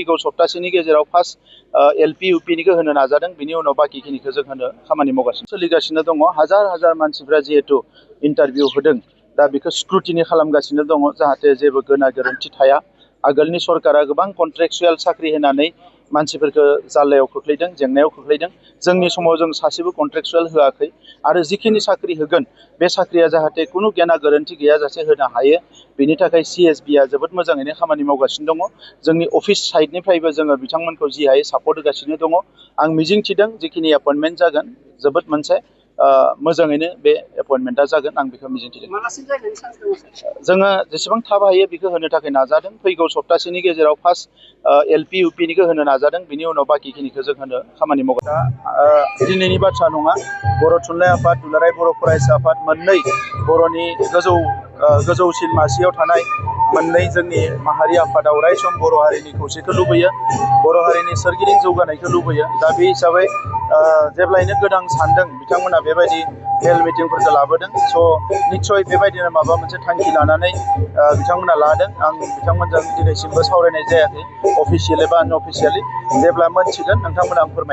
फैगौ सप्तासेनि गेजेराव फार्स्ट LP UPनिखौ होनो नाजादों बिनि उनाव बाकिखिनिखौ जों होनो खामानि मावगासिनो सोलिगासिनो दङ हाजार मानसिफ्रा जिहेतु इन्टारभिउ होदों दा बेखौ स्क्रुटिनि खालामगासिनो दङ जाहाथे जेबो गोना गोरोन्थि थाया आगोलनि सरकारा गोबां कन्ट्रेक्चुयेल साख्रि होनानै मानसिफोरखौ जाल्लायाव खोख्लैदों जेंनायाव खोख्लैदों जोंनि समाव जों सासेबो कन्ट्रेक्चुयेल होआखै आरो जिखिनि साख्रि होगोन बे साख्रिया जाहाथे खुनु गेना गोरोन्थि गैयाजासे होनो हायो बेनि थाखाय CSBआ जोबोद मोजाङैनो खामानि मावगासिनो दङ जोंनि अफिस साइडनिफ्रायबो जोङो बिथांमोनखौ जि हायो सापर्ट होगासिनो दङ आं मिजिंथिदों जिखिनि एपइन्टमेन्ट जागोन जोबोद मोनसे मोजाङैनो बे एपइन्टमेन्टआ जागोन आं बेखौ मिजिंथिदों जोङो जेसेबां थाब हायो बेखौ होनो थाखाय नाजादों फैगौ सप्तासेनि गेजेराव फार्स्ट LP UPनिखौ होनो नाजादों बिनि उनाव बाकिखिनिखौ जों होनो खामानि मावगोन दा दिनैनि बाथ्रा नङा बर' थुनलाइ आफाद दुलाराय बर' फरायसा आफाद मोननै बर'नि गोजौसिन मासियाव थानाय मोननै जोंनि माहारि आफादा अरायसम बर' हारिनि खौसेखौ लुबैयो बर' हारिनि सोरगिदिं जौगानायखौ लुबैयो दा बे हिसाबै जेब्लायनो गोनां सानदों बिथांमोना बेबायदि मेल मिटिंफोरखौ लाबोदों स' निस्सय बेबायदिनो माबा मोनसे थांखि लानानै बिथांमोना लादों आं बिथांमोनजों दिनैसिमबो सावरायनाय जायाखै अफिसियेलि बा आनअफिसियेलि जेब्ला मोनथिगोन नोंथांमोना आं फोरमायगोन